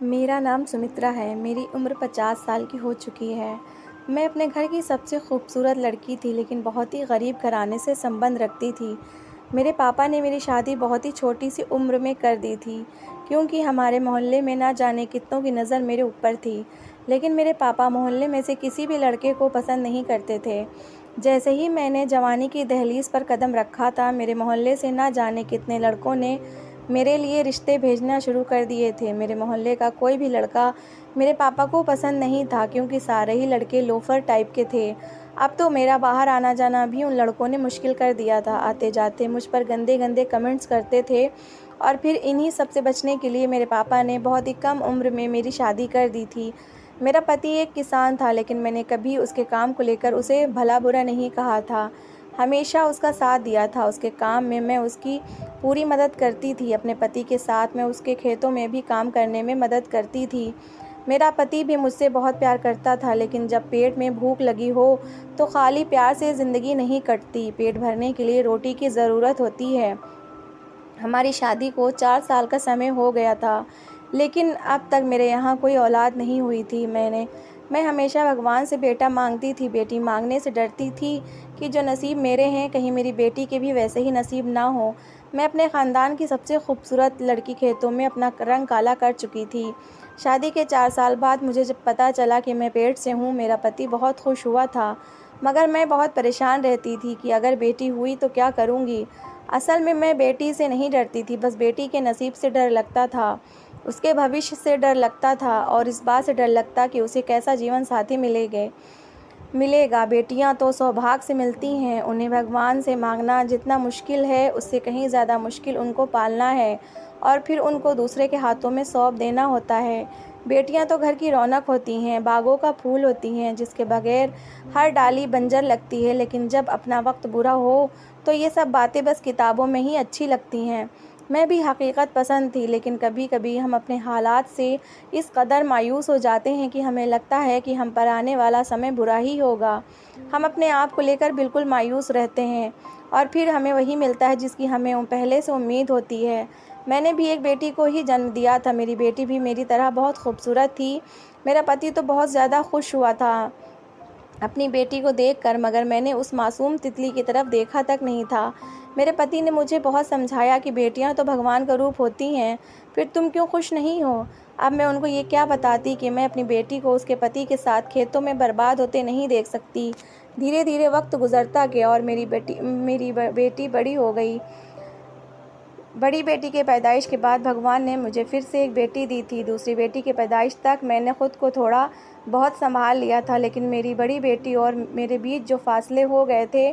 मेरा नाम सुमित्रा है। मेरी उम्र 50 साल की हो चुकी है। मैं अपने घर की सबसे खूबसूरत लड़की थी, लेकिन बहुत ही गरीब घराने से संबंध रखती थी। मेरे पापा ने मेरी शादी बहुत ही छोटी सी उम्र में कर दी थी, क्योंकि हमारे मोहल्ले में ना जाने कितनों की नज़र मेरे ऊपर थी। लेकिन मेरे पापा मोहल्ले में से किसी भी लड़के को पसंद नहीं करते थे। जैसे ही मैंने जवानी की दहलीज पर कदम रखा था, मेरे मोहल्ले से ना जाने कितने लड़कों ने मेरे लिए रिश्ते भेजना शुरू कर दिए थे। मेरे मोहल्ले का कोई भी लड़का मेरे पापा को पसंद नहीं था, क्योंकि सारे ही लड़के लोफर टाइप के थे। अब तो मेरा बाहर आना जाना भी उन लड़कों ने मुश्किल कर दिया था। आते जाते मुझ पर गंदे गंदे कमेंट्स करते थे, और फिर इन्हीं सब से बचने के लिए मेरे पापा ने बहुत ही कम उम्र में मेरी शादी कर दी थी। मेरा पति एक किसान था, लेकिन मैंने कभी उसके काम को लेकर उसे भला बुरा नहीं कहा था। हमेशा उसका साथ दिया था। उसके काम में मैं उसकी पूरी मदद करती थी। अपने पति के साथ मैं उसके खेतों में भी काम करने में मदद करती थी। मेरा पति भी मुझसे बहुत प्यार करता था, लेकिन जब पेट में भूख लगी हो तो खाली प्यार से ज़िंदगी नहीं कटती। पेट भरने के लिए रोटी की ज़रूरत होती है। हमारी शादी को 4 साल का समय हो गया था, लेकिन अब तक मेरे यहाँ कोई औलाद नहीं हुई थी। मैं हमेशा भगवान से बेटा मांगती थी। बेटी मांगने से डरती थी कि जो नसीब मेरे हैं, कहीं मेरी बेटी के भी वैसे ही नसीब ना हो। मैं अपने ख़ानदान की सबसे खूबसूरत लड़की खेतों में अपना रंग काला कर चुकी थी। शादी के 4 साल बाद मुझे जब पता चला कि मैं पेट से हूँ, मेरा पति बहुत खुश हुआ था, मगर मैं बहुत परेशान रहती थी कि अगर बेटी हुई तो क्या करूँगी। असल में मैं बेटी से नहीं डरती थी, बस बेटी के नसीब से डर लगता था, उसके भविष्य से डर लगता था, और इस बात से डर लगता कि उसे कैसा जीवन साथी मिलेगा। बेटियां तो सौभाग्य से मिलती हैं। उन्हें भगवान से मांगना जितना मुश्किल है, उससे कहीं ज़्यादा मुश्किल उनको पालना है, और फिर उनको दूसरे के हाथों में सौंप देना होता है। बेटियां तो घर की रौनक होती हैं, बागों का फूल होती हैं, जिसके बगैर हर डाली बंजर लगती है। लेकिन जब अपना वक्त बुरा हो तो ये सब बातें बस किताबों में ही अच्छी लगती हैं। मैं भी हकीकत पसंद थी, लेकिन कभी कभी हम अपने हालात से इस कदर मायूस हो जाते हैं कि हमें लगता है कि हम पर आने वाला समय बुरा ही होगा। हम अपने आप को लेकर बिल्कुल मायूस रहते हैं, और फिर हमें वही मिलता है जिसकी हमें पहले से उम्मीद होती है। मैंने भी एक बेटी को ही जन्म दिया था। मेरी बेटी भी मेरी तरह बहुत खूबसूरत थी। मेरा पति तो बहुत ज़्यादा खुश हुआ था अपनी बेटी को देखकर, मगर मैंने उस मासूम तितली की तरफ देखा तक नहीं था। मेरे पति ने मुझे बहुत समझाया कि बेटियां तो भगवान का रूप होती हैं, फिर तुम क्यों खुश नहीं हो। अब मैं उनको ये क्या बताती कि मैं अपनी बेटी को उसके पति के साथ खेतों में बर्बाद होते नहीं देख सकती। धीरे धीरे वक्त गुजरता गया और मेरी बेटी बड़ी हो गई। बड़ी बेटी के पैदाइश के बाद भगवान ने मुझे फिर से एक बेटी दी थी। दूसरी बेटी के पैदाइश तक मैंने खुद को थोड़ा बहुत संभाल लिया था, लेकिन मेरी बड़ी बेटी और मेरे बीच जो फासले हो गए थे,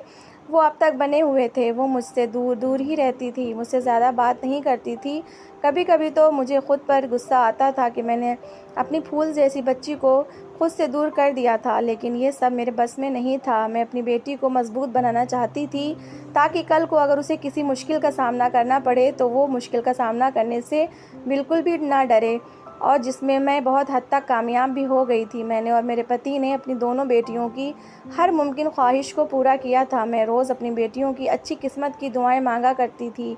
वो अब तक बने हुए थे। वो मुझसे दूर दूर ही रहती थी, मुझसे ज़्यादा बात नहीं करती थी। कभी कभी तो मुझे खुद पर गुस्सा आता था कि मैंने अपनी फूल जैसी बच्ची को खुद से दूर कर दिया था, लेकिन ये सब मेरे बस में नहीं था। मैं अपनी बेटी को मजबूत बनाना चाहती थी, ताकि कल को अगर उसे किसी मुश्किल का सामना करना पड़े तो वो मुश्किल का सामना करने से बिल्कुल भी ना डरे, और जिसमें मैं बहुत हद तक कामयाब भी हो गई थी। मैंने और मेरे पति ने अपनी दोनों बेटियों की हर मुमकिन ख्वाहिश को पूरा किया था। मैं रोज़ अपनी बेटियों की अच्छी किस्मत की दुआएं मांगा करती थी।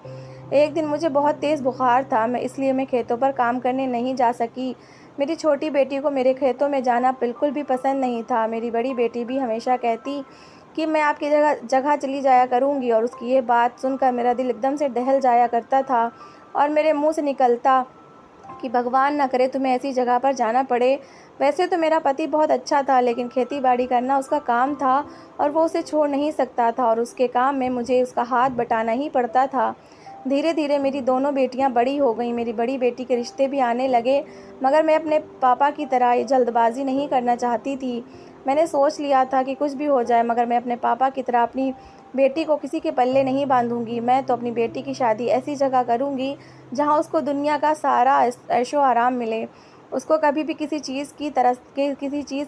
एक दिन मुझे बहुत तेज़ बुखार था, इसलिए मैं खेतों पर काम करने नहीं जा सकी। मेरी छोटी बेटी को मेरे खेतों में जाना बिल्कुल भी पसंद नहीं था। मेरी बड़ी बेटी भी हमेशा कहती कि मैं आपकी जगह जगह चली जाया करूंगी, और उसकी ये बात सुनकर मेरा दिल एकदम से दहल जाया करता था, और मेरे मुंह से निकलता कि भगवान ना करे तुम्हें ऐसी जगह पर जाना पड़े। वैसे तो मेरा पति बहुत अच्छा था, लेकिन खेती बाड़ी करना उसका काम था और वो उसे छोड़ नहीं सकता था, और उसके काम में मुझे उसका हाथ बटाना ही पड़ता था। धीरे धीरे मेरी दोनों बेटियां बड़ी हो गईं। मेरी बड़ी बेटी के रिश्ते भी आने लगे, मगर मैं अपने पापा की तरह ये जल्दबाजी नहीं करना चाहती थी। मैंने सोच लिया था कि कुछ भी हो जाए, मगर मैं अपने पापा की तरह अपनी बेटी को किसी के पल्ले नहीं बांधूंगी। मैं तो अपनी बेटी की शादी ऐसी जगह करूंगी जहां उसको दुनिया का सारा ऐशो आराम मिले। उसको कभी भी किसी चीज़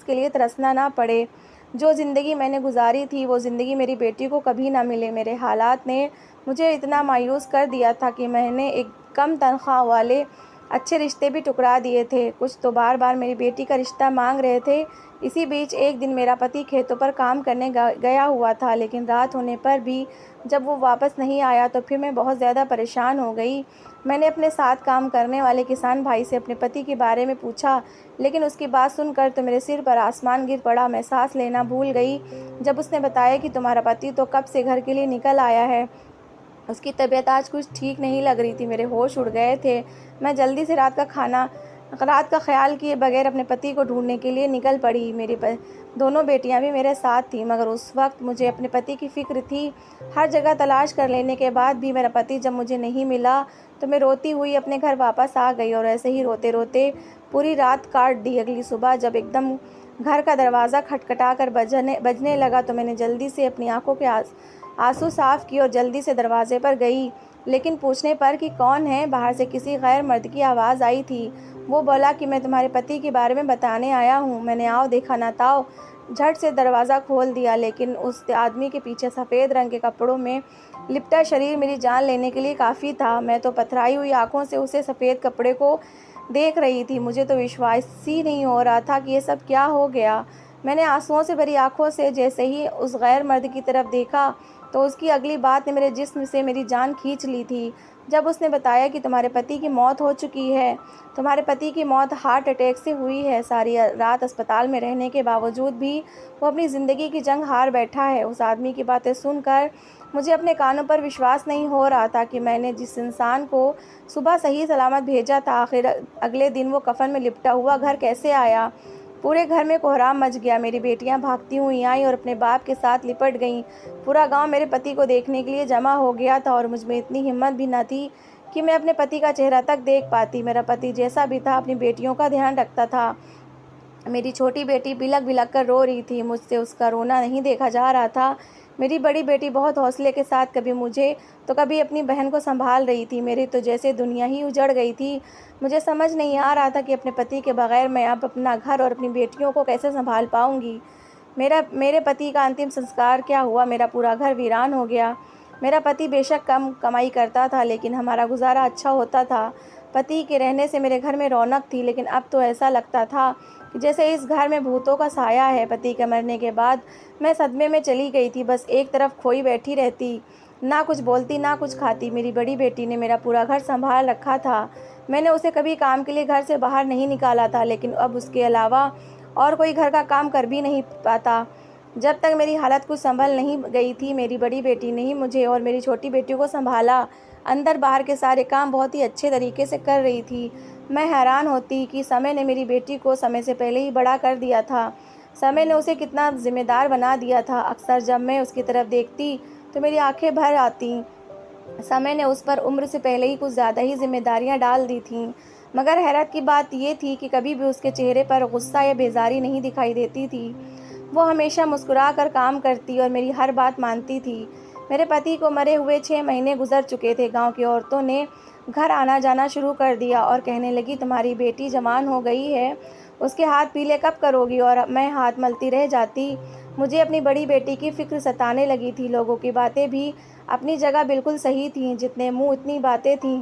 के लिए तरसना ना पड़े। जो ज़िंदगी मैंने गुजारी थी, वो ज़िंदगी मेरी बेटी को कभी ना मिले। मेरे हालात ने मुझे इतना मायूस कर दिया था कि मैंने एक कम तनख्वाह वाले अच्छे रिश्ते भी ठुकरा दिए थे। कुछ तो बार बार मेरी बेटी का रिश्ता मांग रहे थे। इसी बीच एक दिन मेरा पति खेतों पर काम करने गया हुआ था, लेकिन रात होने पर भी जब वो वापस नहीं आया तो फिर मैं बहुत ज़्यादा परेशान हो गई। मैंने अपने साथ काम करने वाले किसान भाई से अपने पति के बारे में पूछा, लेकिन उसकी बात सुनकर तो मेरे सिर पर आसमान गिर पड़ा। मैं सांस लेना भूल गई जब उसने बताया कि तुम्हारा पति तो कब से घर के लिए निकल आया है। उसकी तबीयत आज कुछ ठीक नहीं लग रही थी। मेरे होश उड़ गए थे। मैं जल्दी से रात का ख्याल किए बगैर अपने पति को ढूंढने के लिए निकल पड़ी। दोनों बेटियां भी मेरे साथ थीं, मगर उस वक्त मुझे अपने पति की फ़िक्र थी। हर जगह तलाश कर लेने के बाद भी मेरा पति जब मुझे नहीं मिला तो मैं रोती हुई अपने घर वापस आ गई और ऐसे ही रोते रोते पूरी रात काट दी। अगली सुबह जब एकदम घर का दरवाज़ा खटखटा कर बजने लगा तो मैंने जल्दी से अपनी आंखों के आंसू साफ किए और जल्दी से दरवाजे पर गई। लेकिन पूछने पर कि कौन है, बाहर से किसी गैर मर्द की आवाज़ आई थी। वो बोला कि मैं तुम्हारे पति के बारे में बताने आया हूँ। मैंने आओ देखा ना ताओ झट से दरवाज़ा खोल दिया, लेकिन उस आदमी के पीछे सफ़ेद रंग के कपड़ों में लिपटा शरीर मेरी जान लेने के लिए काफ़ी था। मैं तो पथराई हुई आंखों से उसे सफ़ेद कपड़े को देख रही थी। मुझे तो विश्वास ही नहीं हो रहा था कि ये सब क्या हो गया। मैंने आंसुओं से भरी आंखों से जैसे ही उस गैर मर्द की तरफ देखा तो उसकी अगली बात ने मेरे जिस्म से मेरी जान खींच ली थी। जब उसने बताया कि तुम्हारे पति की मौत हो चुकी है, तुम्हारे पति की मौत हार्ट अटैक से हुई है। सारी रात अस्पताल में रहने के बावजूद भी वो अपनी ज़िंदगी की जंग हार बैठा है। उस आदमी की बातें सुनकर मुझे अपने कानों पर विश्वास नहीं हो रहा था कि मैंने जिस इंसान को सुबह सही सलामत भेजा था, आखिर अगले दिन वो कफन में लिपटा हुआ घर कैसे आया। पूरे घर में कोहराम मच गया। मेरी बेटियां भागती हुई आईं और अपने बाप के साथ लिपट गईं। पूरा गांव मेरे पति को देखने के लिए जमा हो गया था और मुझ में इतनी हिम्मत भी न थी कि मैं अपने पति का चेहरा तक देख पाती। मेरा पति जैसा भी था अपनी बेटियों का ध्यान रखता था। मेरी छोटी बेटी बिलख बिलख कर रो रही थी। मुझसे उसका रोना नहीं देखा जा रहा था। मेरी बड़ी बेटी बहुत हौसले के साथ कभी मुझे तो कभी अपनी बहन को संभाल रही थी। मेरी तो जैसे दुनिया ही उजड़ गई थी। मुझे समझ नहीं आ रहा था कि अपने पति के बगैर मैं अब अपना घर और अपनी बेटियों को कैसे संभाल पाऊंगी। मेरे पति का अंतिम संस्कार क्या हुआ? मेरा पूरा घर वीरान हो गया। मेरा पति बेशक कम कमाई करता था, लेकिन हमारा गुजारा अच्छा होता था। पति के रहने से मेरे घर में रौनक थी, लेकिन अब तो ऐसा लगता था कि जैसे इस घर में भूतों का साया है। पति के मरने के बाद मैं सदमे में चली गई थी। बस एक तरफ खोई बैठी रहती, ना कुछ बोलती ना कुछ खाती। मेरी बड़ी बेटी ने मेरा पूरा घर संभाल रखा था। मैंने उसे कभी काम के लिए घर से बाहर नहीं निकाला था, लेकिन अब उसके अलावा और कोई घर का काम कर भी नहीं पाता। जब तक मेरी हालत कुछ संभल नहीं गई थी, मेरी बड़ी बेटी ने ही मुझे और मेरी छोटी बेटियों को संभाला। अंदर बाहर के सारे काम बहुत ही अच्छे तरीके से कर रही थी। मैं हैरान होती कि समय ने मेरी बेटी को समय से पहले ही बड़ा कर दिया था। समय ने उसे कितना जिम्मेदार बना दिया था। अक्सर जब मैं उसकी तरफ देखती तो मेरी आंखें भर आती। समय ने उस पर उम्र से पहले ही कुछ ज़्यादा ही जिम्मेदारियां डाल दी थीं। मगर हैरत की बात ये थी कि कभी भी उसके चेहरे पर गुस्सा या बेजारी नहीं दिखाई देती थी। वो हमेशा मुस्कुरा कर काम करती और मेरी हर बात मानती थी। मेरे पति को मरे हुए 6 महीने गुजर चुके थे। गांव की औरतों ने घर आना जाना शुरू कर दिया और कहने लगी, तुम्हारी बेटी जवान हो गई है, उसके हाथ पीले कब करोगी? और मैं हाथ मलती रह जाती। मुझे अपनी बड़ी बेटी की फिक्र सताने लगी थी। लोगों की बातें भी अपनी जगह बिल्कुल सही थीं। जितने मुंह उतनी बातें थीं।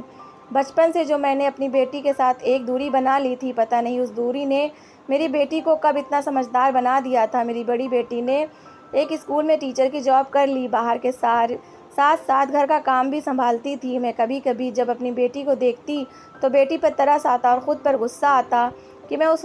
बचपन से जो मैंने अपनी बेटी के साथ एक दूरी बना ली थी, पता नहीं उस दूरी ने मेरी बेटी को कब इतना समझदार बना दिया था। मेरी बड़ी बेटी ने एक स्कूल में टीचर की जॉब कर ली। बाहर के साथ साथ घर का काम भी संभालती थी। मैं कभी कभी जब अपनी बेटी को देखती तो बेटी पर तरस आता और ख़ुद पर गुस्सा आता कि मैं उस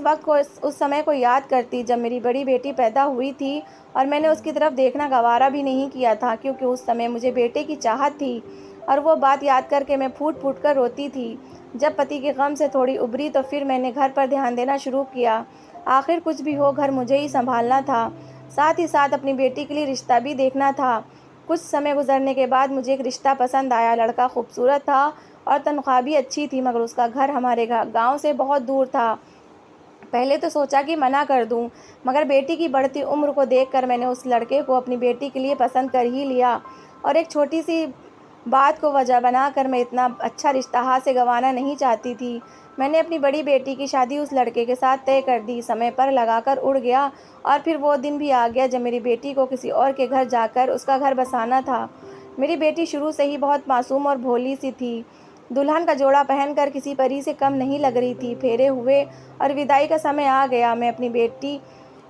समय को याद करती जब मेरी बड़ी बेटी पैदा हुई थी और मैंने उसकी तरफ देखना गवारा भी नहीं किया था, क्योंकि उस समय मुझे बेटे की चाहत थी। और वो बात याद करके मैं फूट फूट कर रोती थी। जब पति के गम से थोड़ी उबरी तो फिर मैंने घर पर ध्यान देना शुरू किया। आखिर कुछ भी हो, घर मुझे ही संभालना था। साथ ही साथ अपनी बेटी के लिए रिश्ता भी देखना था। कुछ समय गुजरने के बाद मुझे एक रिश्ता पसंद आया। लड़का खूबसूरत था और तनख्वाह भी अच्छी थी, मगर उसका घर हमारे गांव से बहुत दूर था। पहले तो सोचा कि मना कर दूं, मगर बेटी की बढ़ती उम्र को देखकर मैंने उस लड़के को अपनी बेटी के लिए पसंद कर ही लिया। और एक छोटी सी बात को वजह बनाकर मैं इतना अच्छा रिश्ता हाथ से गंवाना नहीं चाहती थी। मैंने अपनी बड़ी बेटी की शादी उस लड़के के साथ तय कर दी। समय पर लगाकर उड़ गया और फिर वो दिन भी आ गया जब मेरी बेटी को किसी और के घर जाकर उसका घर बसाना था। मेरी बेटी शुरू से ही बहुत मासूम और भोली सी थी। दुल्हन का जोड़ा पहनकर किसी परी से कम नहीं लग रही थी। फेरे हुए और विदाई का समय आ गया। मैं अपनी बेटी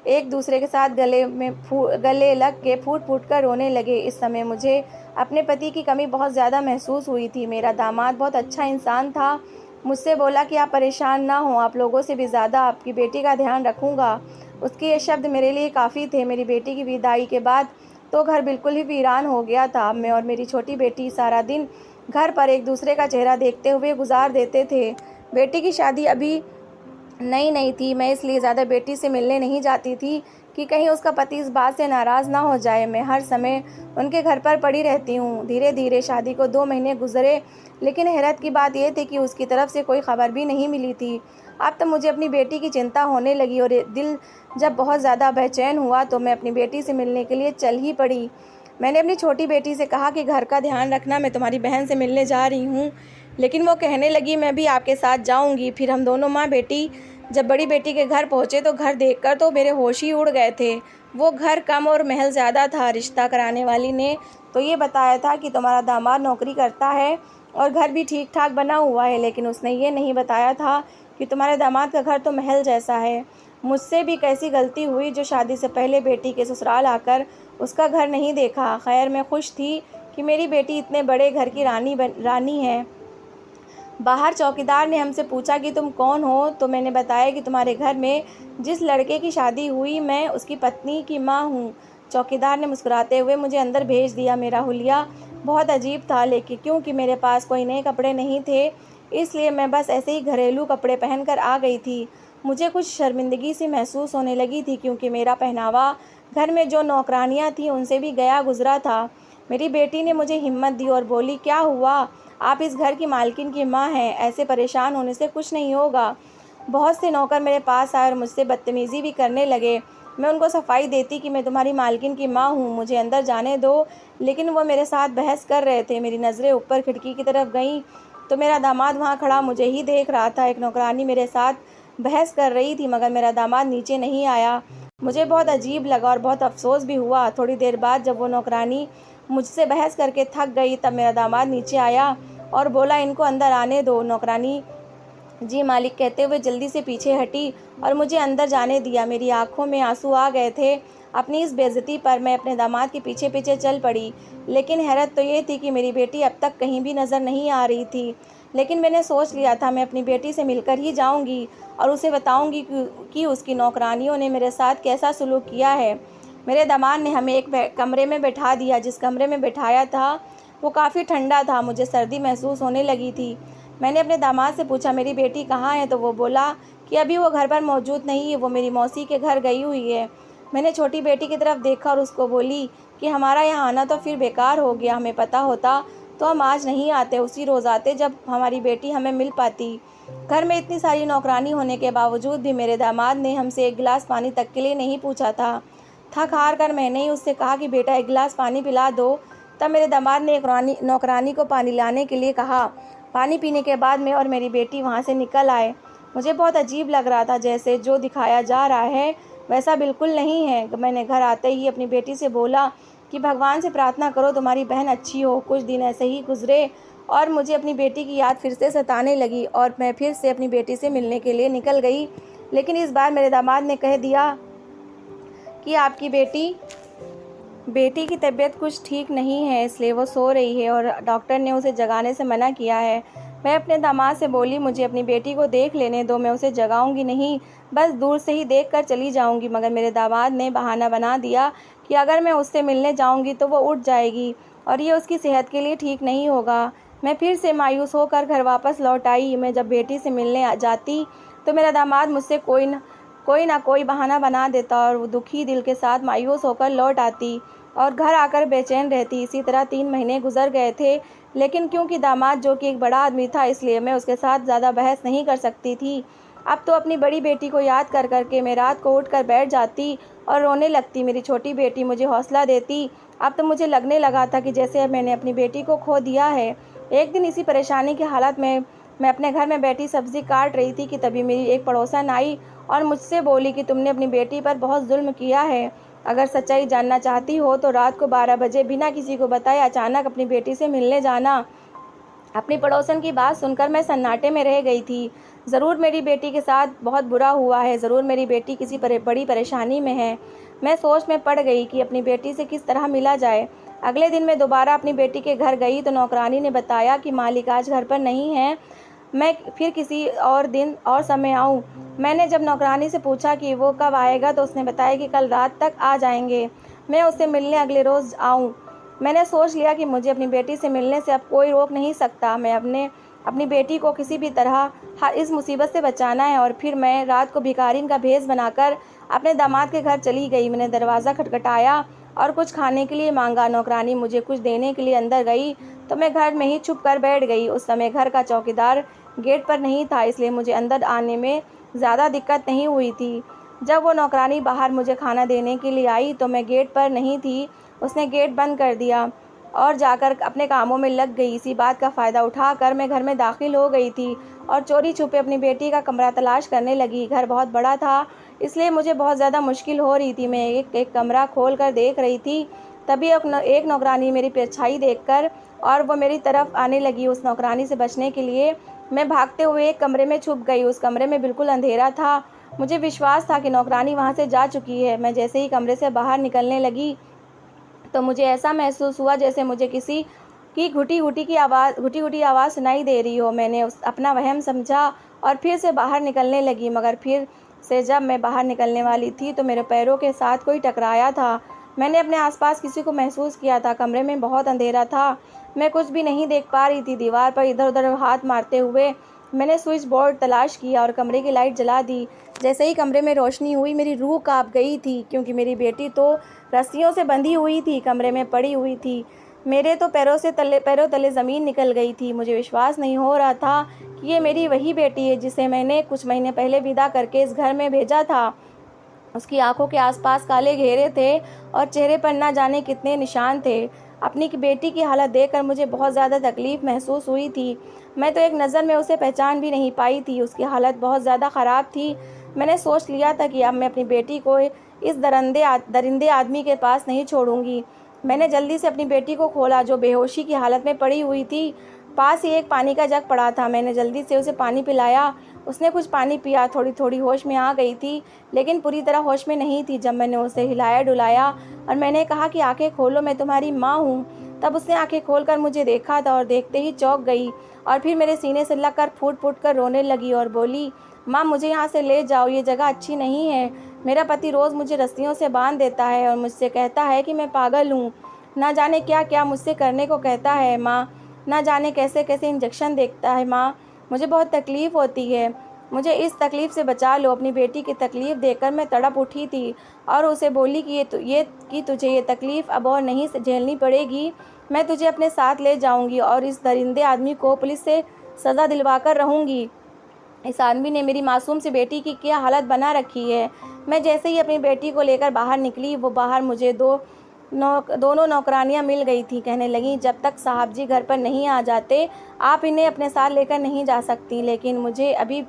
एक दूसरे के साथ गले लग के फूट फूट कर रोने लगे। इस समय मुझे अपने पति की कमी बहुत ज़्यादा महसूस हुई थी। मेरा दामाद बहुत अच्छा इंसान था। मुझसे बोला कि आप परेशान ना हों, आप लोगों से भी ज़्यादा आपकी बेटी का ध्यान रखूँगा। उसके ये शब्द मेरे लिए काफ़ी थे। मेरी बेटी की विदाई के बाद तो घर बिल्कुल ही वीरान हो गया था। मैं और मेरी छोटी बेटी सारा दिन घर पर एक दूसरे का चेहरा देखते हुए गुजार देते थे। बेटी की शादी अभी नई थी। मैं इसलिए ज़्यादा बेटी से मिलने नहीं जाती थी कि कहीं उसका पति इस बात से नाराज़ ना हो जाए। मैं हर समय उनके घर पर पड़ी रहती हूँ। धीरे धीरे शादी को 2 महीने गुजरे, लेकिन हैरत की बात यह थी कि उसकी तरफ से कोई खबर भी नहीं मिली थी। अब तो मुझे अपनी बेटी की चिंता होने लगी और दिल जब बहुत ज़्यादा बेचैन हुआ तो मैं अपनी बेटी से मिलने के लिए चल ही पड़ी। मैंने अपनी छोटी बेटी से कहा कि घर का ध्यान रखना, मैं तुम्हारी बहन से मिलने जा रही हूँ। लेकिन वो कहने लगी, मैं भी आपके साथ जाऊँगी। फिर हम दोनों माँ बेटी जब बड़ी बेटी के घर पहुँचे तो घर देखकर तो मेरे होश ही उड़ गए थे। वो घर कम और महल ज़्यादा था। रिश्ता कराने वाली ने तो ये बताया था कि तुम्हारा दामाद नौकरी करता है और घर भी ठीक ठाक बना हुआ है, लेकिन उसने ये नहीं बताया था कि तुम्हारे दामाद का घर तो महल जैसा है। मुझसे भी कैसी गलती हुई जो शादी से पहले बेटी के ससुराल आकर उसका घर नहीं देखा। खैर, मैं खुश थी कि मेरी बेटी इतने बड़े घर की रानी है। बाहर चौकीदार ने हमसे पूछा कि तुम कौन हो, तो मैंने बताया कि तुम्हारे घर में जिस लड़के की शादी हुई मैं उसकी पत्नी की माँ हूँ। चौकीदार ने मुस्कुराते हुए मुझे अंदर भेज दिया। मेरा हुलिया बहुत अजीब था, लेकिन क्योंकि मेरे पास कोई नए कपड़े नहीं थे इसलिए मैं बस ऐसे ही घरेलू कपड़े पहनकर आ गई थी। मुझे कुछ शर्मिंदगी सी महसूस होने लगी थी क्योंकि मेरा पहनावा घर में जो नौकरानियाँ थीं उनसे भी गया गुजरा था। मेरी बेटी ने मुझे हिम्मत दी और बोली, क्या हुआ, आप इस घर की मालकिन की माँ हैं, ऐसे परेशान होने से कुछ नहीं होगा। बहुत से नौकर मेरे पास आए और मुझसे बदतमीज़ी भी करने लगे। मैं उनको सफाई देती कि मैं तुम्हारी मालकिन की माँ हूँ, मुझे अंदर जाने दो, लेकिन वो मेरे साथ बहस कर रहे थे। मेरी नज़रें ऊपर खिड़की की तरफ गईं तो मेरा दामाद वहाँ खड़ा मुझे ही देख रहा था। एक नौकरानी मेरे साथ बहस कर रही थी मगर मेरा दामाद नीचे नहीं आया। मुझे बहुत अजीब लगा और बहुत अफसोस भी हुआ। थोड़ी देर बाद जब वो नौकरानी मुझसे बहस करके थक गई तब मेरा दामाद नीचे आया और बोला, इनको अंदर आने दो। नौकरानी जी मालिक कहते हुए जल्दी से पीछे हटी और मुझे अंदर जाने दिया। मेरी आंखों में आंसू आ गए थे। अपनी इस बेइज्जती पर मैं अपने दामाद के पीछे पीछे चल पड़ी। लेकिन हैरत तो ये थी कि मेरी बेटी अब तक कहीं भी नज़र नहीं आ रही थी। लेकिन मैंने सोच लिया था मैं अपनी बेटी से मिलकर ही जाऊंगी और उसे बताऊंगी कि उसकी नौकरानियों ने मेरे साथ कैसा सलूक किया है। मेरे दामाद ने हमें एक कमरे में बैठा दिया। जिस कमरे में बैठाया था वो काफ़ी ठंडा था। मुझे सर्दी महसूस होने लगी थी। मैंने अपने दामाद से पूछा, मेरी बेटी कहाँ है, तो वो बोला कि अभी वो घर पर मौजूद नहीं है, वो मेरी मौसी के घर गई हुई है। मैंने छोटी बेटी की तरफ देखा और उसको बोली कि हमारा यहाँ आना तो फिर बेकार हो गया, हमें पता होता तो हम आज नहीं आते, उसी रोज़ आते जब हमारी बेटी हमें मिल पाती। घर में इतनी सारी नौकरानी होने के बावजूद भी मेरे दामाद ने हमसे एक गिलास पानी तक के लिए नहीं पूछा था। थक हार कर मैंने ही उससे कहा कि बेटा एक गिलास पानी पिला दो। तब मेरे दामाद ने एक नौकरानी को पानी लाने के लिए कहा। पानी पीने के बाद मैं और मेरी बेटी वहाँ से निकल आए। मुझे बहुत अजीब लग रहा था, जैसे जो दिखाया जा रहा है वैसा बिल्कुल नहीं है। मैंने घर आते ही अपनी बेटी से बोला कि भगवान से प्रार्थना करो तुम्हारी बहन अच्छी हो। कुछ दिन ऐसे ही गुजरे और मुझे अपनी बेटी की याद फिर से सताने लगी और मैं फिर से अपनी बेटी से मिलने के लिए निकल गई। लेकिन इस बार मेरे दामाद ने कह दिया कि आपकी बेटी की तबीयत कुछ ठीक नहीं है, इसलिए वो सो रही है और डॉक्टर ने उसे जगाने से मना किया है। मैं अपने दामाद से बोली, मुझे अपनी बेटी को देख लेने दो, मैं उसे जगाऊंगी नहीं, बस दूर से ही देख कर चली जाऊंगी। मगर मेरे दामाद ने बहाना बना दिया कि अगर मैं उससे मिलने जाऊंगी तो वो उठ जाएगी और ये उसकी सेहत के लिए ठीक नहीं होगा। मैं फिर से मायूस होकर घर वापस लौट आई। मैं जब बेटी से मिलने जाती तो मेरा दामाद मुझसे कोई ना कोई बहाना बना देता और वो दुखी दिल के साथ मायूस होकर लौट आती और घर आकर बेचैन रहती। इसी तरह 3 महीने गुजर गए थे। लेकिन क्योंकि दामाद जो कि एक बड़ा आदमी था इसलिए मैं उसके साथ ज़्यादा बहस नहीं कर सकती थी। अब तो अपनी बड़ी बेटी को याद कर करके मैं रात को उठकर बैठ जाती और रोने लगती। मेरी छोटी बेटी मुझे हौसला देती। अब तो मुझे लगने लगा था कि जैसे मैंने अपनी बेटी को खो दिया है। एक दिन इसी परेशानी की हालत में मैं अपने घर में बैठी सब्ज़ी काट रही थी कि तभी मेरी एक पड़ोसन आई और मुझसे बोली कि तुमने अपनी बेटी पर बहुत जुल्म किया है। अगर सच्चाई जानना चाहती हो तो रात को 12 बजे बिना किसी को बताए अचानक अपनी बेटी से मिलने जाना। अपनी पड़ोसन की बात सुनकर मैं सन्नाटे में रह गई थी। ज़रूर मेरी बेटी के साथ बहुत बुरा हुआ है, ज़रूर मेरी बेटी किसी बड़ी परेशानी में है। मैं सोच में पड़ गई कि अपनी बेटी से किस तरह मिला जाए। अगले दिन मैं दोबारा अपनी बेटी के घर गई तो नौकरानी ने बताया कि मालिक आज घर पर नहीं है, मैं फिर किसी और दिन और समय आऊँ। मैंने जब नौकरानी से पूछा कि वो कब आएगा तो उसने बताया कि कल रात तक आ जाएंगे। मैं उससे मिलने अगले रोज़ आऊँ। मैंने सोच लिया कि मुझे अपनी बेटी से मिलने से अब कोई रोक नहीं सकता। मैं अपनी बेटी को किसी भी तरह इस मुसीबत से बचाना है। और फिर मैं रात को भिखारिन का भेष बनाकर अपने दामाद के घर चली गई। मैंने दरवाज़ा खटखटाया और कुछ खाने के लिए मांगा। नौकरानी मुझे कुछ देने के लिए अंदर गई तो मैं घर में ही छुप कर बैठ गई। उस समय घर का चौकीदार गेट पर नहीं था, इसलिए मुझे अंदर आने में ज़्यादा दिक्कत नहीं हुई थी। जब वो नौकरानी बाहर मुझे खाना देने के लिए आई तो मैं गेट पर नहीं थी। उसने गेट बंद कर दिया और जाकर अपने कामों में लग गई। इसी बात का फ़ायदा उठाकर मैं घर में दाखिल हो गई थी और चोरी छुपे अपनी बेटी का कमरा तलाश करने लगी। घर बहुत बड़ा था, इसलिए मुझे बहुत ज़्यादा मुश्किल हो रही थी। मैं एक एक कमरा खोल कर देख रही थी, तभी एक नौकरानी मेरी परछाई देखकर और वो मेरी तरफ आने लगी। उस नौकरानी से बचने के लिए मैं भागते हुए एक कमरे में छुप गई। उस कमरे में बिल्कुल अंधेरा था। मुझे विश्वास था कि नौकरानी वहाँ से जा चुकी है। मैं जैसे ही कमरे से बाहर निकलने लगी तो मुझे ऐसा महसूस हुआ जैसे मुझे किसी की घुटी घुटी आवाज़ सुनाई दे रही हो। मैंने अपना वहम समझा और फिर से बाहर निकलने लगी, मगर फिर से जब मैं बाहर निकलने वाली थी तो मेरे पैरों के साथ कोई टकराया था। मैंने अपने आसपास किसी को महसूस किया था। कमरे में बहुत अंधेरा था, मैं कुछ भी नहीं देख पा रही थी। दीवार पर इधर उधर हाथ मारते हुए मैंने स्विच बोर्ड तलाश किया और कमरे की लाइट जला दी। जैसे ही कमरे में रोशनी हुई मेरी रूह कांप गई थी, क्योंकि मेरी बेटी तो रस्सियों से बंधी हुई थी, कमरे में पड़ी हुई थी। मेरे तो पैरों तले ज़मीन निकल गई थी। मुझे विश्वास नहीं हो रहा था कि ये मेरी वही बेटी है जिसे मैंने कुछ महीने पहले विदा करके इस घर में भेजा था। उसकी आंखों के आसपास काले घेरे थे और चेहरे पर ना जाने कितने निशान थे। अपनी बेटी की हालत देखकर मुझे बहुत ज़्यादा तकलीफ़ महसूस हुई थी। मैं तो एक नज़र में उसे पहचान भी नहीं पाई थी। उसकी हालत बहुत ज़्यादा ख़राब थी। मैंने सोच लिया था कि अब मैं अपनी बेटी को इस दरिंदे आदमी के पास नहीं छोड़ूंगी। मैंने जल्दी से अपनी बेटी को खोला, जो बेहोशी की हालत में पड़ी हुई थी। पास ही एक पानी का जग पड़ा था। मैंने जल्दी से उसे पानी पिलाया। उसने कुछ पानी पिया, थोड़ी थोड़ी होश में आ गई थी, लेकिन पूरी तरह होश में नहीं थी। जब मैंने उसे हिलाया डुलाया और मैंने कहा कि आंखें खोलो, मैं तुम्हारी माँ हूँ, तब उसने आंखें खोलकर मुझे देखा था और देखते ही चौंक गई और फिर मेरे सीने से लगकर फूट फूट कर रोने लगी और बोली, माँ मुझे यहाँ से ले जाओ, ये जगह अच्छी नहीं है। मेरा पति रोज़ मुझे रस्सियों से बांध देता है और मुझसे कहता है कि मैं पागल हूँ। ना जाने क्या क्या मुझसे करने को कहता है माँ, ना जाने कैसे कैसे इंजेक्शन देखता है माँ। मुझे बहुत तकलीफ़ होती है, मुझे इस तकलीफ़ से बचा लो। अपनी बेटी की तकलीफ़ देखकर मैं तड़प उठी थी और उसे बोली कि तुझे ये तकलीफ़ अब और नहीं झेलनी पड़ेगी। मैं तुझे अपने साथ ले जाऊंगी और इस दरिंदे आदमी को पुलिस से सज़ा दिलवा कर रहूँगी। इस आदमी ने मेरी मासूम सी बेटी की क्या हालत बना रखी है। मैं जैसे ही अपनी बेटी को लेकर बाहर निकली, वो बाहर मुझे दोनों नौकरानियां मिल गई थी। कहने लगी, जब तक साहब जी घर पर नहीं आ जाते आप इन्हें अपने साथ लेकर नहीं जा सकती। लेकिन मुझे अभी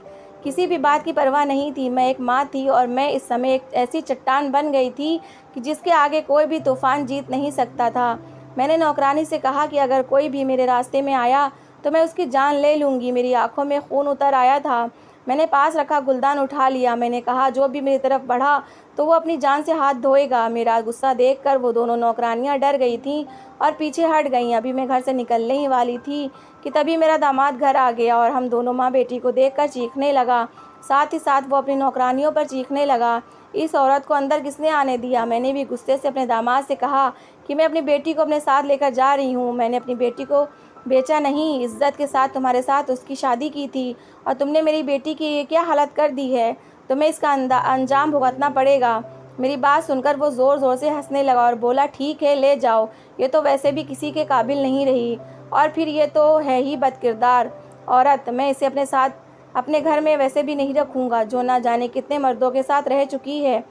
किसी भी बात की परवाह नहीं थी। मैं एक माँ थी और मैं इस समय एक ऐसी चट्टान बन गई थी कि जिसके आगे कोई भी तूफान जीत नहीं सकता था। मैंने नौकरानी से कहा कि अगर कोई भी मेरे रास्ते में आया तो मैं उसकी जान ले लूँगी। मेरी आंखों में खून उतर आया था। मैंने पास रखा गुलदान उठा लिया। मैंने कहा, जो भी मेरी तरफ बढ़ा तो वो अपनी जान से हाथ धोएगा। मेरा गुस्सा देखकर वो दोनों नौकरानियां डर गई थीं और पीछे हट गईं। अभी मैं घर से निकलने ही वाली थी कि तभी मेरा दामाद घर आ गया और हम दोनों माँ बेटी को देखकर चीखने लगा। साथ ही साथ वो अपनी नौकरानियों पर चीखने लगा, इस औरत को अंदर किसने आने दिया। मैंने भी गुस्से से अपने दामाद से कहा कि मैं अपनी बेटी को अपने साथ लेकर जा रही हूँ। मैंने अपनी बेटी को बेचा नहीं, इज्जत के साथ तुम्हारे साथ उसकी शादी की थी और तुमने मेरी बेटी की ये क्या हालत कर दी है। तुम्हें इसका अंजाम भुगतना पड़ेगा। मेरी बात सुनकर वो ज़ोर ज़ोर से हंसने लगा और बोला, ठीक है ले जाओ, ये तो वैसे भी किसी के काबिल नहीं रही और फिर ये तो है ही बदकिरदार औरत। मैं इसे अपने साथ अपने घर में वैसे भी नहीं रखूँगा, जो ना जाने कितने मर्दों के साथ रह चुकी है।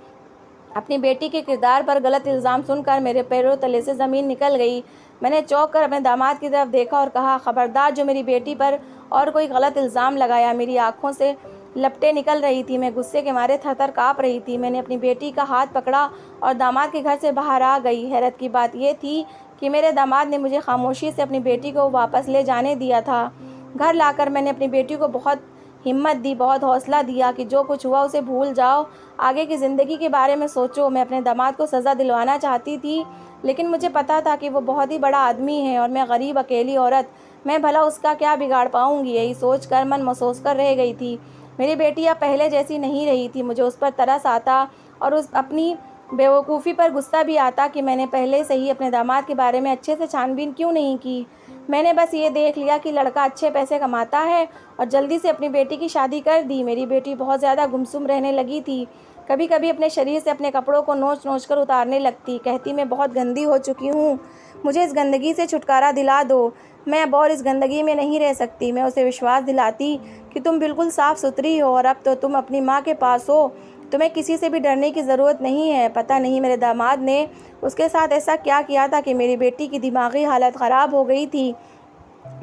अपनी बेटी के किरदार पर गलत इल्ज़ाम सुनकर मेरे पैरों तले से ज़मीन निकल गई। मैंने चौंक कर अपने दामाद की तरफ देखा और कहा, खबरदार जो मेरी बेटी पर और कोई गलत इल्ज़ाम लगाया। मेरी आंखों से लपटें निकल रही थी, मैं गुस्से के मारे थर-थर काँप रही थी। मैंने अपनी बेटी का हाथ पकड़ा और दामाद के घर से बाहर आ गई। हैरत की बात यह थी कि मेरे दामाद ने मुझे खामोशी से अपनी बेटी को वापस ले जाने दिया था। घर लाकर मैंने अपनी बेटी को बहुत हिम्मत दी, बहुत हौसला दिया कि जो कुछ हुआ उसे भूल जाओ, आगे की ज़िंदगी के बारे में सोचो। मैं अपने दामाद को सज़ा दिलवाना चाहती थी, लेकिन मुझे पता था कि वो बहुत ही बड़ा आदमी है और मैं गरीब अकेली औरत, मैं भला उसका क्या बिगाड़ पाऊँगी। यही सोच कर मन महसूस कर रह गई थी। मेरी बेटी अब पहले जैसी नहीं रही थी। मुझे उस पर तरस आता और उस अपनी बेवकूफ़ी पर गुस्सा भी आता कि मैंने पहले से ही अपने दामाद के बारे में अच्छे से छानबीन क्यों नहीं की। मैंने बस ये देख लिया कि लड़का अच्छे पैसे कमाता है और जल्दी से अपनी बेटी की शादी कर दी। मेरी बेटी बहुत ज़्यादा गुमसुम रहने लगी थी। कभी कभी अपने शरीर से अपने कपड़ों को नोच नोच कर उतारने लगती। कहती, मैं बहुत गंदी हो चुकी हूँ, मुझे इस गंदगी से छुटकारा दिला दो, मैं अब और इस गंदगी में नहीं रह सकती। मैं उसे विश्वास दिलाती कि तुम बिल्कुल साफ़ सुथरी हो और अब तो तुम अपनी माँ के पास हो, तुम्हें किसी से भी डरने की ज़रूरत नहीं है। पता नहीं मेरे दामाद ने उसके साथ ऐसा क्या किया था कि मेरी बेटी की दिमागी हालत ख़राब हो गई थी।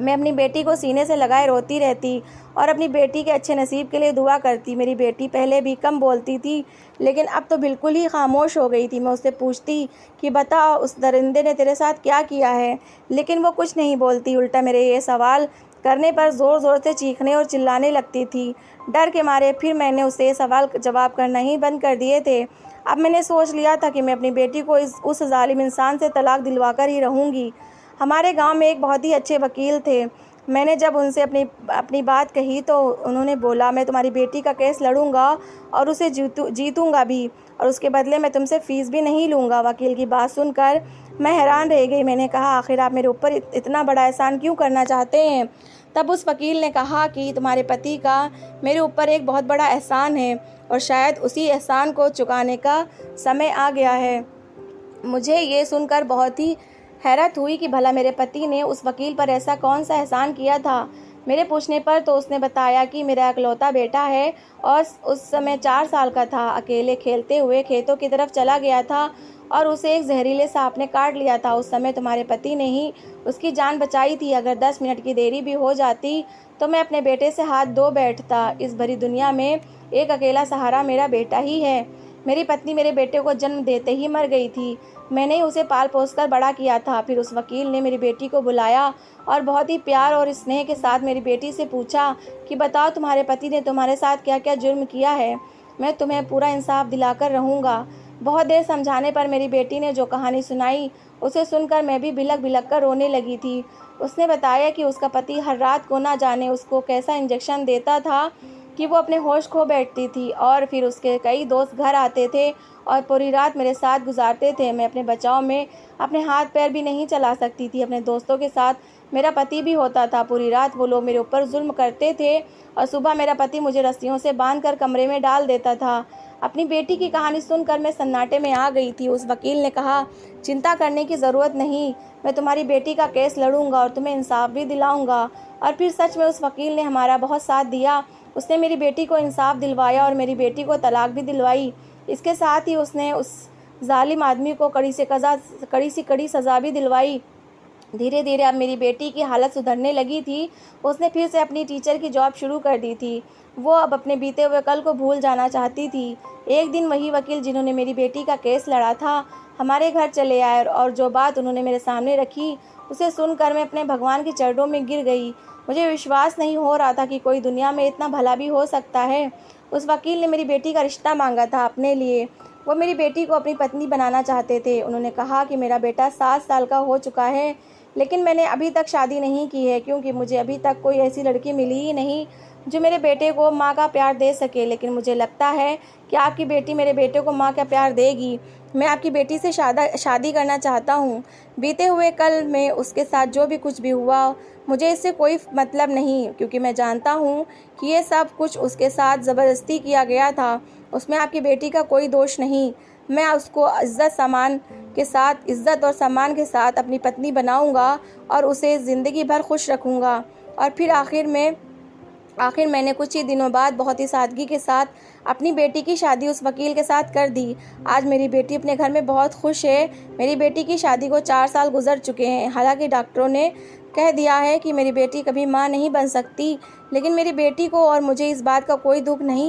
मैं अपनी बेटी को सीने से लगाए रोती रहती और अपनी बेटी के अच्छे नसीब के लिए दुआ करती। मेरी बेटी पहले भी कम बोलती थी, लेकिन अब तो बिल्कुल ही खामोश हो गई थी। मैं उससे पूछती कि बता, उस दरिंदे ने तेरे साथ क्या किया है, लेकिन वो कुछ नहीं बोलती। उल्टा मेरे ये सवाल करने पर ज़ोर ज़ोर से चीखने और चिल्लाने लगती थी। डर के मारे फिर मैंने उसे सवाल जवाब करना ही बंद कर दिए थे। अब मैंने सोच लिया था कि मैं अपनी बेटी को उस जालिम इंसान से तलाक दिलवा कर ही रहूँगी। हमारे गांव में एक बहुत ही अच्छे वकील थे। मैंने जब उनसे अपनी बात कही तो उन्होंने बोला, मैं तुम्हारी बेटी का केस लड़ूंगा और उसे जीतूंगा भी, और उसके बदले मैं तुमसे फ़ीस भी नहीं लूँगा। वकील की बात सुनकर मैं हैरान रह गई। मैंने कहा, आखिर आप मेरे ऊपर इतना बड़ा एहसान क्यों करना चाहते हैं? तब उस वकील ने कहा कि तुम्हारे पति का मेरे ऊपर एक बहुत बड़ा एहसान है और शायद उसी एहसान को चुकाने का समय आ गया है। मुझे ये सुनकर बहुत ही हैरत हुई कि भला मेरे पति ने उस वकील पर ऐसा कौन सा एहसान किया था। मेरे पूछने पर तो उसने बताया कि मेरा इकलौता बेटा है और उस समय 4 साल का था। अकेले खेलते हुए खेतों की तरफ चला गया था और उसे एक जहरीले सांप ने काट लिया था। उस समय तुम्हारे पति ने ही उसकी जान बचाई थी। अगर 10 मिनट की देरी भी हो जाती तो मैं अपने बेटे से हाथ धो बैठता। इस भरी दुनिया में एक अकेला सहारा मेरा बेटा ही है। मेरी पत्नी मेरे बेटे को जन्म देते ही मर गई थी। मैंने ही उसे पाल पोस कर बड़ा किया था। फिर उस वकील ने मेरी बेटी को बुलाया और बहुत ही प्यार और स्नेह के साथ मेरी बेटी से पूछा कि बताओ, तुम्हारे पति ने तुम्हारे साथ क्या क्या जुर्म किया है, मैं तुम्हें पूरा इंसाफ दिलाकर रहूँगा। बहुत देर समझाने पर मेरी बेटी ने जो कहानी सुनाई उसे सुनकर मैं भी बिलक बिलक कर रोने लगी थी। उसने बताया कि उसका पति हर रात को ना जाने उसको कैसा इंजेक्शन देता था कि वो अपने होश खो बैठती थी, और फिर उसके कई दोस्त घर आते थे और पूरी रात मेरे साथ गुजारते थे। मैं अपने बचाव में अपने हाथ पैर भी नहीं चला सकती थी। अपने दोस्तों के साथ मेरा पति भी होता था। पूरी रात वो लोग मेरे ऊपर जुल्म करते थे और सुबह मेरा पति मुझे रस्सियों से बांधकर कमरे में डाल देता था। अपनी बेटी की कहानी सुनकर मैं सन्नाटे में आ गई थी। उस वकील ने कहा, चिंता करने की ज़रूरत नहीं, मैं तुम्हारी बेटी का केस लड़ूंगा और तुम्हें इंसाफ भी दिलाऊंगा। और फिर सच में उस वकील ने हमारा बहुत साथ दिया। उसने मेरी बेटी को इंसाफ दिलवाया और मेरी बेटी को तलाक भी दिलवाई। इसके साथ ही उसने उस जालिम आदमी को कड़ी से कड़ी सज़ा भी दिलवाई। धीरे धीरे अब मेरी बेटी की हालत सुधरने लगी थी। उसने फिर से अपनी टीचर की जॉब शुरू कर दी थी। वो अब अपने बीते हुए कल को भूल जाना चाहती थी। एक दिन वही वकील जिन्होंने मेरी बेटी का केस लड़ा था हमारे घर चले आए और जो बात उन्होंने मेरे सामने रखी उसे सुनकर मैं अपने भगवान के चरणों में गिर गई। मुझे विश्वास नहीं हो रहा था कि कोई दुनिया में इतना भला भी हो सकता है। उस वकील ने मेरी बेटी का रिश्ता मांगा था अपने लिए। वो मेरी बेटी को अपनी पत्नी बनाना चाहते थे। उन्होंने कहा कि मेरा बेटा 7 साल का हो चुका है, लेकिन मैंने अभी तक शादी नहीं की है क्योंकि मुझे अभी तक कोई ऐसी लड़की मिली ही नहीं जो मेरे बेटे को माँ का प्यार दे सके। लेकिन मुझे लगता है कि आपकी बेटी मेरे बेटे को माँ का प्यार देगी। मैं आपकी बेटी से शादी करना चाहता हूँ। बीते हुए कल में उसके साथ जो भी कुछ भी हुआ मुझे इससे कोई मतलब नहीं, क्योंकि मैं जानता हूँ कि ये सब कुछ उसके साथ ज़बरदस्ती किया गया था। उसमें आपकी बेटी का कोई दोष नहीं। मैं उसको इज़्ज़त और सम्मान के साथ अपनी पत्नी बनाऊंगा और उसे ज़िंदगी भर खुश रखूंगा। और फिर आखिर मैंने कुछ ही दिनों बाद बहुत ही सादगी के साथ अपनी बेटी की शादी उस वकील के साथ कर दी। आज मेरी बेटी अपने घर में बहुत खुश है। मेरी बेटी की शादी को 4 साल गुजर चुके हैं। हालांकि डॉक्टरों ने कह दिया है कि मेरी बेटी कभी मां नहीं बन सकती, लेकिन मेरी बेटी को और मुझे इस बात का कोई दुख नहीं।